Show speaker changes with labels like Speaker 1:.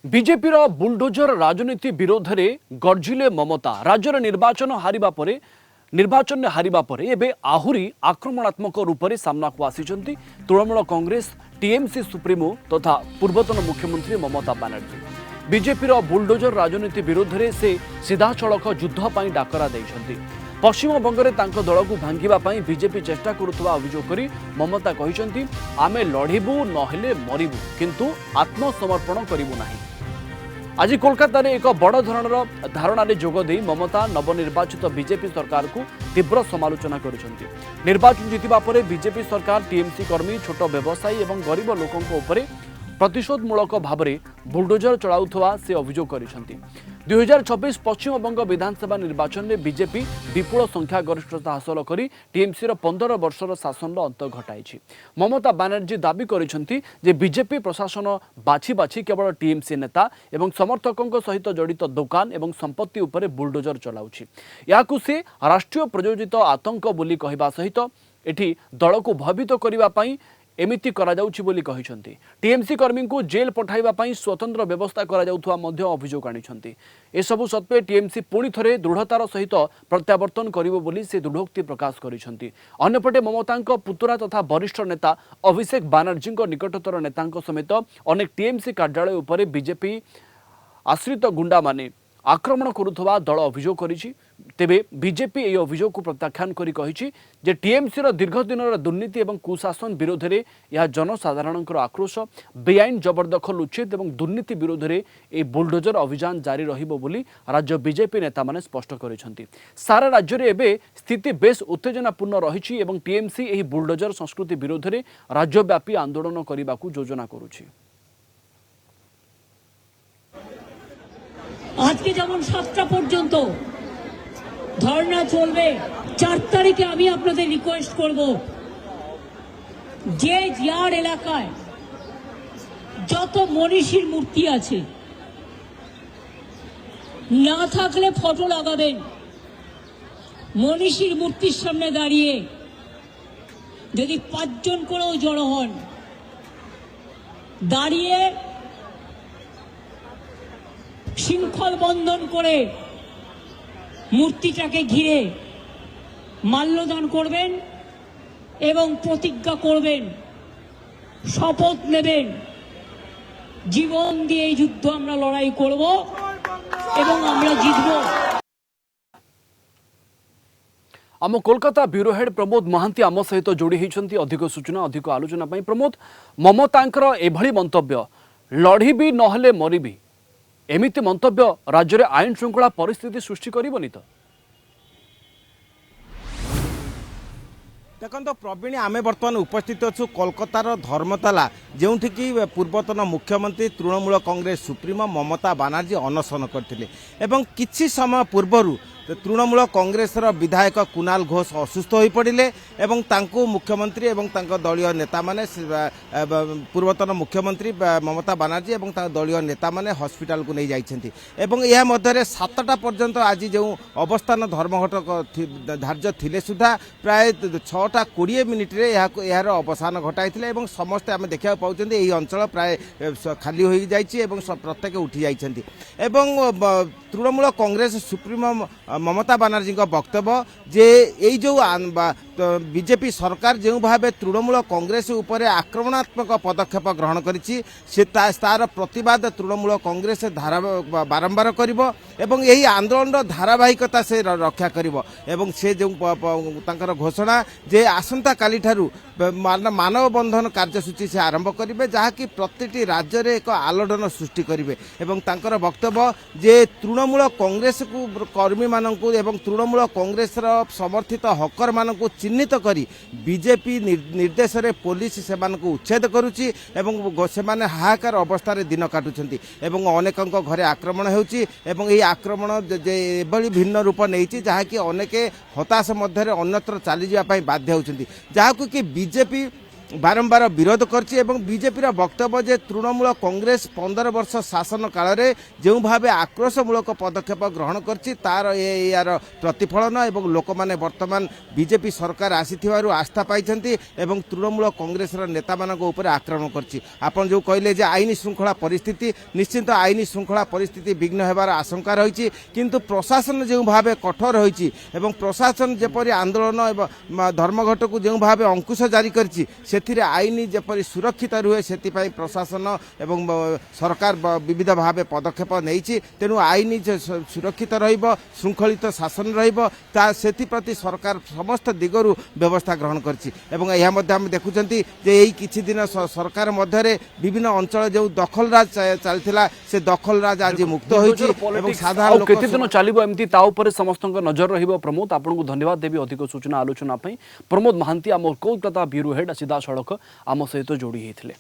Speaker 1: BJP bulldozer राजनीति विरोध में गर्जिले ममता राज्यर निर्वाचन हारिबा परे एबे आहुरी आक्रमणात्मक रूप से सामना को आसी तृणमूल कांग्रेस टीएमसी सुप्रीमो तथा पूर्वतन मुख्यमंत्री ममता बनर्जी बीजेपी बुलडोजर राजनीति विरोध में से सीधासलख युद्ध पर डाकरा देइछन्ति। पश्चिम बंगरे तांको दल को भांगिबा पई बीजेपी चेष्टा करुवा अभियोग करी ममता कहिसन्ति आमे लढिबु नहेले मरिबु किंतु आत्मसमर्पण करिबु नाही। आज कोलकाता रे एक बड़ धरणर धारणारे जोग देई ममता नवनिर्वाचित बीजेपी सरकार को तीव्र समालोचना करिसन्ति। निर्वाचन जीतिबा परे बीजेपी सरकार टीएमसी कर्मी छोट व्यवसायी एवं गरीब लोकंको उपरे प्रतिशोधमूलक भाव में बुलडोजर चलाउथवा से अभियोग करिसन्ति। 2024 पश्चिम बंग विधानसभा निर्वाचन में बीजेपी विपुल संख्या गरिष्ठता हासिल करी टीएमसी 15 वर्षर शासन अंत घटाई। ममता बनर्जी दाबी करिसन्ति जे बीजेपी प्रशासन बाछि बाछि केवल टीएमसी नेता एवं समर्थकों सहित जड़ित दुकान एवं संपत्ति उपरे बुलडोजर चलाउछि। याकु से राष्ट्रीय प्रयोजित आतंक बोली कहबा सहित एठी दल को भयभीत करबा पई एमिति करा जाउछि बोली कहिसन्ति। टीएमसी कर्मी को जेल पठाइबा पई स्वतंत्र व्यवस्था करा जाउथवा मध्य अभियोग आनिछन्ति। एसबु सत्वे टीएमसी पुणी थरे दृढ़तार सहित प्रत्यावर्तन करिवो बोली से दृढ़ोक्ति प्रकाश करिसन्ति। अन्यपटे ममतांको पुतुरा तथा वरिष्ठ नेता अभिषेक बानर्जींको निकटतर नेतांको समेत अनेक टीएमसी कार्यालय उपरे बीजेपी आश्रित गुंडा माने आक्रमण करुवा दल अभियोग करिछि। तेबे बीजेपी यह अभियोग को प्रत्याख्यान करी कहिछि जे टीएमसी दीर्घ दिन दुर्नीति एवं कुशासन विरोध में यह जनसाधारण आक्रोश बेआईन जबरदखल उच्छेद एवं दुर्नीति विरोध में यह बुलडोजर अभियान जारी रहिबो बोली राज्य बीजेपी नेता माने स्पष्ट करिसन्ति। सारा राज्य में एबे स्थिति बेस उत्तेजनापूर्ण रहिछि एवं टीएमसी यह बुलडोजर संस्कृति विरोध में राज्यव्यापी आंदोलन करने योजना करुछि।
Speaker 2: आज के जेमन 7टा पर्यन्त धरना चलबे 4 तारिखे आमी आपनादेर रिक्वेस्ट करब जे यार एलाकाय যত মনীষীর মূর্তি আছে না থাকলে ফটো লাগাবেন। মনীষীর মূর্তির সামনে দাঁড়িয়ে যদি 5 জন করেও জড়ো হন দাঁড়িয়ে শৃঙ্খল বন্ধন করে মূর্তিটাকে ঘিরে মাল্যদান করবেন এবং প্রতিজ্ঞা করবেন, শপথ নেবেন জীবন দিয়ে এই যুদ্ধ আমরা লড়াই করব এবং আমরা জিতব।
Speaker 1: आम कोलकाता ब्यूरो हेड प्रमोद महांती आम सहित जोड़ी होती अधिक सूचना अधिक आलोचना। प्रमोद, ममतांकर एभली मंतव्य लड़िबी नहेले मरिबी एमिति मंतव्य राज्य में आईन श्रृंखला परिस्थिति सृष्टि करबनी तो?
Speaker 3: देखो प्रवीण, आम बर्तमान उपस्थित अच्छु कोलकातार धर्मताला जो पूर्वतन मुख्यमंत्री तृणमूल कांग्रेस सुप्रीमो ममता बनर्जी अनशन करते किछि समय पूर्वर तृणमूल कांग्रेस विधायक कुणाल घोष असुस्थ हो पड़े एवं तांको मुख्यमंत्री एवं दलीय नेता माने पूर्वतन मुख्यमंत्री ममता बनर्जी एवं दलीय नेता माने हॉस्पिटल को नहीं जाइछन्ति एवं यह मध्य 7टा पर्यंत आज जो अवस्थान धर्मघट धार्य थिले सुधा प्राय 6:20 मिनिट्रे यार अवसान घटाई एवं समस्ते आम देखा पाँच यही अंचल प्राय खाली हो जाइए प्रत्येक उठी जाइछन्ति एवं तृणमूल कांग्रेस सुप्रीमो ममता बनर्जी वक्तव्य जे यही जो बीजेपी सरकार जो भाव तृणमूल कांग्रेस उपर आक्रमणात्मक पदक्षेप ग्रहण करिछि से तार प्रतिवाद तृणमूल कांग्रेस बारंबार करिवो एवं यही आंदोलन धारावाहिकता से रक्षा करिवो एवं से जो तांकर घोषणा जे आसंता काली ठारू मानव बंधन कार्यसूची से आरंभ करिवे जहाँकि प्रतिटी राज्य रे एक आलोड़न सृष्टि करिवे एवं तांकर वक्तव्य जे तृणमूल कांग्रेस को कर्मी मानकु एवं तृणमूल कांग्रेस समर्थित हकर मानकु चिन्हित करी बीजेपी निर्देश रे पुलिस सेमानकु उच्छेद करुछि एवं सेमाने हाहाकार अवस्था रे दिन काटुछन्ति एवं अनेकଙ୍କ घरे आक्रमण हेउछि एवं एही आक्रमण एभली भिन्न रूप नेइछि जहाँकि अनेके हताश मध्य अन्यत्र चली जाय बाध्य होउछन्ति जहाँकु कि बीजेपी বারম্বার বিরোধ করছে এবং বিজেপির বক্তব্য যে তৃণমূল কংগ্রেস 15 বর্ষ শাসন কাଳରେ যেভাবে আক্রোশমূলক পদক্ষেপ গ্রহণ করছে তার ইয়ার প্রতিফলন এবং লোকমানে বর্তমান বিজেপি সরকার আসিথিবারু আস্থা পাইছেন্তি এবং তৃণমূল কংগ্রেসর নেতাମାନଙ୍କ উপরে আক্রমণ করছে। আপন যে কহিলে যে আইন শৃঙ্খলা পরিস্থিতি নিশ্চিন্ত আইন শৃঙ্খলা পরিস্থিতি বিঘ্ন হবার আশঙ্কা রয়েছে, কিন্তু প্রশাসন যেভাবে কঠোর হয়েছে এবং প্রশাসন যেপরি আন্দোলন এবং ধর্মঘটকু যেভাবে অঙ্কুশ জারি করেছে ସେଥିରେ ଆଇନ ଯେପରି ସୁରକ୍ଷିତ ରୁହେ ସେଥିପାଇଁ ପ୍ରଶାସନ ଏବଂ ସରକାର ବିବିଧ ଭାବେ ପଦକ୍ଷେପ ନେଇଛି। ତେଣୁ ଆଇନ ସୁରକ୍ଷିତ ରହିବ, ଶୃଙ୍ଖଳିତ ଶାସନ ରହିବ, ତା ସେଥିପ୍ରତି ସରକାର ସମସ୍ତ ଦିଗରୁ ବ୍ୟବସ୍ଥା ଗ୍ରହଣ କରିଛି। ଏବଂ ଏହା ମଧ୍ୟ ଆମେ ଦେଖୁଛନ୍ତି ଯେ ଏଇ କିଛି ଦିନ ସରକାର ମଧ୍ୟରେ ବିଭିନ୍ନ ଅଞ୍ଚଳ ଯେଉଁ ଦଖଲରାଜ ଚାଲିଥିଲା ସେ ଦଖଲରାଜ ଆଜି ମୁକ୍ତ ହୋଇଛି ଏବଂ ସାଧାରଣ ଲୋକ
Speaker 1: କେତେ ଦିନ ଚାଲିବ ଏମିତି ତା ଉପରେ ସମସ୍ତଙ୍କ ନଜର ରହିବ। ପ୍ରମୋଦ, ଆପଣଙ୍କୁ ଧନ୍ୟବାଦ ଦେବି ଅଧିକ ସୂଚନା ଆଲୋଚନା ପାଇଁ। ପ୍ରମୋଦ ମହାନ୍ତି ଆମ କୋଲକାତା ବ୍ୟୁରୋ ହେଡ୍ ସିଧାସଳଖ ଆମ ସହିତ ଯୋଡ଼ି ହୋଇଥିଲେ।